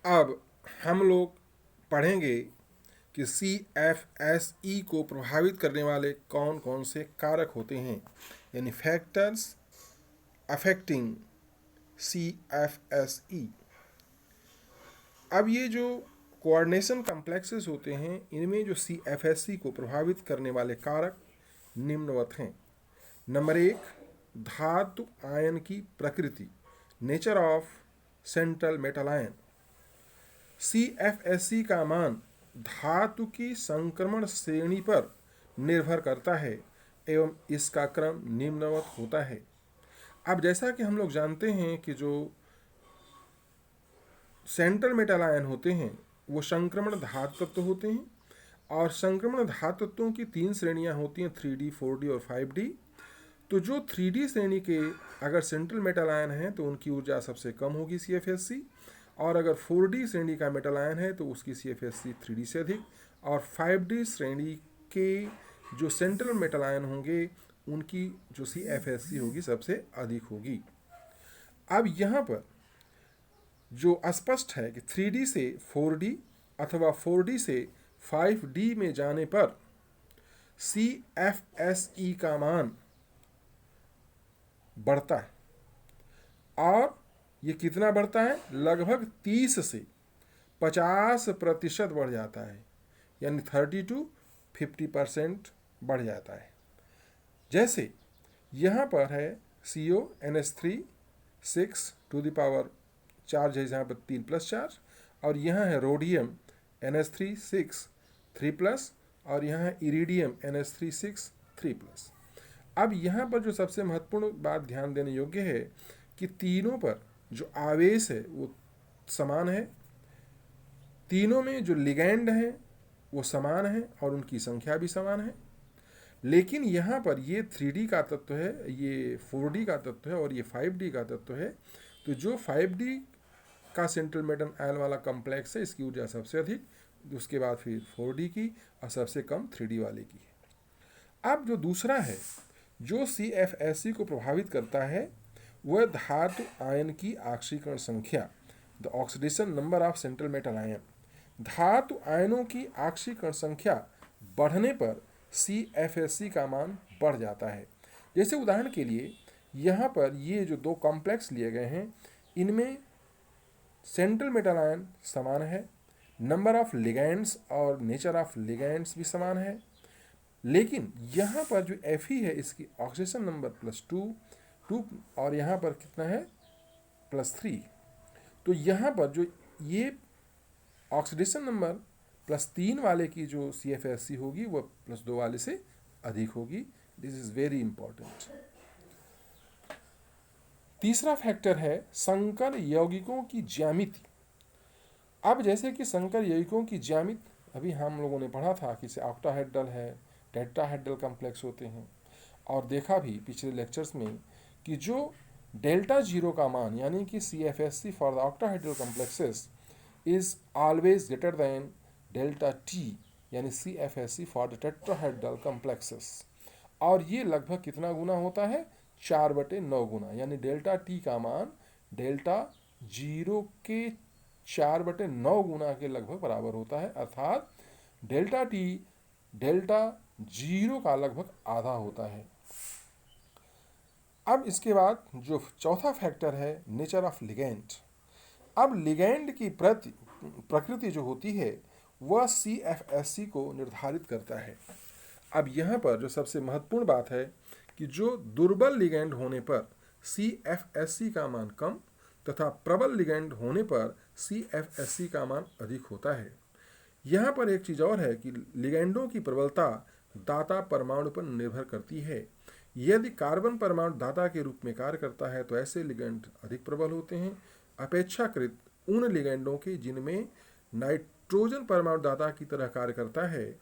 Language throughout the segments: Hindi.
अब हम लोग पढ़ेंगे कि CFSE को प्रभावित करने वाले कौन कौन से कारक होते हैं, यानी फैक्टर्स अफेक्टिंग CFSE। अब ये जो कोऑर्डिनेशन कॉम्प्लेक्सेस होते हैं, इनमें जो CFSE को प्रभावित करने वाले कारक निम्नवत हैं। नंबर 1, धातु आयन की प्रकृति, nature of central metal ion. CFSE का मान धातु की संक्रमण श्रेणी पर निर्भर करता है एवं इसका क्रम निम्नवत होता है। अब जैसा कि हम लोग जानते हैं कि जो सेंट्रल मेटल आयन होते हैं वो संक्रमण धातु तत्व होते हैं, और संक्रमण धातु तत्वों की 3 श्रेणियां होती हैं, 3D, 4D और 5D। तो जो 3D श्रेणी के अगर सेंट्रल मेटल आयन है तो उनकी ऊर्जा सबसे कम होगी CFSE, और अगर 4D श्रेणी का मेटल आयन है तो उसकी CFSE 3D से अधिक, और 5D श्रेणी के जो सेंट्रल मेटल आयन होंगे उनकी जो CFSE होगी सबसे अधिक होगी। अब यहाँ पर जो स्पष्ट है कि 3D से 4D अथवा 4D से 5D में जाने पर CFSE का मान बढ़ता है, और ये कितना बढ़ता है? लगभग 30 से 50% बढ़ जाता है, यानी 30 to 50% बढ़ जाता है। जैसे यहाँ पर है CONH3 6 to the power charge है जहाँ पर 3+ चार्ज, और यहाँ है रोडियम NH3 6 3+, और यहाँ है इरिडियम NH3 6 3+। अब यहाँ पर जो सबसे महत्वपूर्ण बात ध्यान देने योग्य है कि तीनों पर जो आवेश है वो समान है, तीनों में जो लिगैंड हैं वो समान है और उनकी संख्या भी समान है। लेकिन यहाँ पर ये 3D का तत्व है, ये 4D का तत्व है और ये 5D का तत्व है। तो जो 5D का सेंट्रल मेटल आयन वाला कॉम्प्लेक्स है इसकी ऊर्जा सबसे अधिक, उसके बाद फिर 4D की, और सबसे कम 3D वाले की है। अब जो दूसरा है जो CFSE को प्रभावित करता है वह धातु आयन की ऑक्सीकरण संख्या, the oxidation number of central metal ion. धातु आयनों की ऑक्सीकरण संख्या बढ़ने पर CFSE का मान बढ़ जाता है। जैसे उदाहरण के लिए यहाँ पर ये जो 2 कॉम्प्लेक्स लिए गए हैं इनमें सेंट्रल मेटल आयन समान है, नंबर ऑफ लिगैंड्स और नेचर ऑफ लिगैंड्स भी समान है, लेकिन यहाँ पर जो Fe है इसकी ऑक्सीडेशन नंबर +2 और यहाँ पर कितना है +3। तो यहाँ पर जो ये ऑक्सीडेशन नंबर +3 वाले की जो CFSE होगी वह +2 वाले से अधिक होगी। This is very important. तीसरा फैक्टर है संकर यौगिकों की ज्यामिति। अब जैसे कि संकर यौगिकों की ज्यामिति अभी हम लोगों ने पढ़ा था कि ऑक्टाहेड्रल है, टेट्राहेड्रल कॉम्प्लेक्स होते हैं, और देखा भी पिछले लेक्चर्स में कि जो डेल्टा जीरो का मान यानी कि CFSE for the octahedral complexes is always greater than delta T यानी CFSE for the tetrahedral complexes, और ये लगभग कितना गुना होता है? 4/9 गुना, यानी डेल्टा T का मान डेल्टा जीरो के 4/9 गुना के लगभग बराबर होता है, अर्थात डेल्टा T डेल्टा जीरो का लगभग आधा होता है। अब इसके बाद जो चौथा फैक्टर है नेचर ऑफ लिगैंड। अब लिगैंड की प्रकृति जो होती है वह CFSE को निर्धारित करता है। अब यहाँ पर जो सबसे महत्वपूर्ण बात है कि जो दुर्बल लिगैंड होने पर CFSE का मान कम तथा प्रबल लिगैंड होने पर CFSE का मान अधिक होता है। यहाँ पर एक चीज़ और है कि लिगैंडों की प्रबलता दाता परमाणु पर निर्भर करती है। यदि कार्बन परमाणु दाता के रूप में कार्य करता है तो ऐसे लिगैंड अधिक प्रबल होते हैं अपेक्षाकृत उन लिगैंडों के जिनमें नाइट्रोजन परमाणु दाता की तरह कार्य करता है,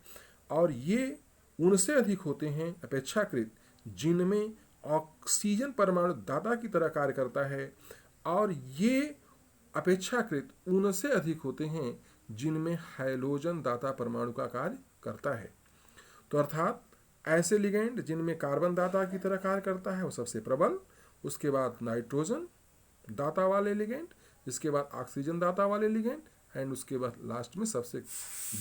और ये उनसे अधिक होते हैं अपेक्षाकृत जिनमें ऑक्सीजन परमाणु दाता की तरह कार्य करता है, और ये अपेक्षाकृत उनसे अधिक होते हैं जिनमें हाइड्रोजन दाता परमाणु का कार्य करता है। तो अर्थात ऐसे लिगैंड जिनमें कार्बन दाता की तरह कार्य करता है वो सबसे प्रबल, उसके बाद नाइट्रोजन दाता वाले लिगैंड, इसके बाद ऑक्सीजन दाता वाले लिगेंड, एंड उसके बाद लास्ट में सबसे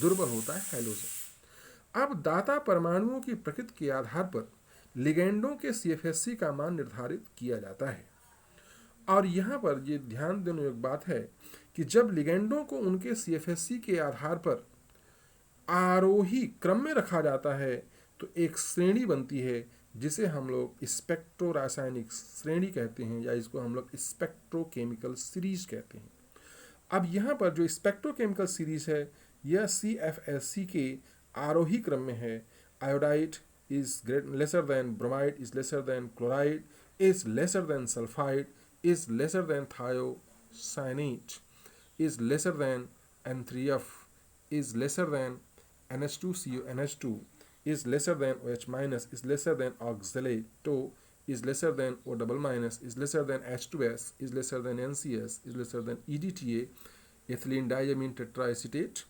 दुर्बल होता है हैलोजन। अब दाता परमाणुओं की प्रकृति के आधार पर लिगेंडों के CFSC का मान निर्धारित किया जाता है। और यहाँ पर ये ध्यान देने योग्य बात है कि जब लिगेंडों को उनके CFSC के आधार पर आरोही क्रम में रखा जाता है तो एक श्रेणी बनती है जिसे हम लोग स्पेक्ट्रो रासायनिक श्रेणी कहते हैं, या इसको हम लोग स्पेक्ट्रोकेमिकल सीरीज कहते हैं। अब यहाँ पर जो स्पेक्ट्रोकेमिकल सीरीज है यह CFSC के आरोही क्रम में है। Iodide is lesser than bromide, is lesser than chloride, is lesser than sulphide, is lesser than thiocyanate, is lesser than N3F, is lesser than NH2CO NH2, is lesser than OH minus, is lesser than oxalato, is lesser than O double minus, is lesser than H2S, is lesser than NCS, is lesser than EDTA, ethylene diamine tetraacetate,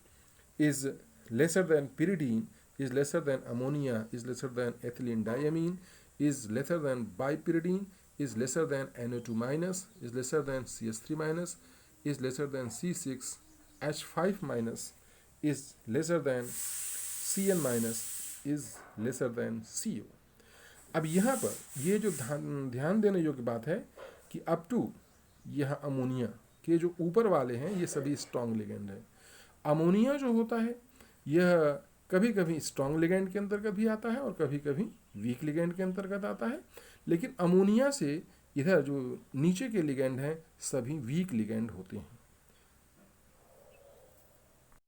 is lesser than pyridine, is lesser than ammonia, is lesser than ethylene diamine, is lesser than bipyridine, is lesser than NO2 minus, is lesser than CS3 minus, is lesser than C6H5 minus, is lesser than Cn minus, is lesser than CO। अब यहाँ पर ये जो ध्यान देने योग्य बात है कि अप टू यह अमोनिया के जो ऊपर वाले हैं ये सभी स्ट्रॉन्ग लिगेंड है। अमोनिया जो होता है यह कभी कभी स्ट्रॉन्ग लिगेंड के अंतर्गत भी आता है और कभी कभी वीक लिगेंड के अंतर्गत आता है, लेकिन अमोनिया से इधर जो नीचे के लिगेंड हैं सभी वीक लिगेंड होते हैं।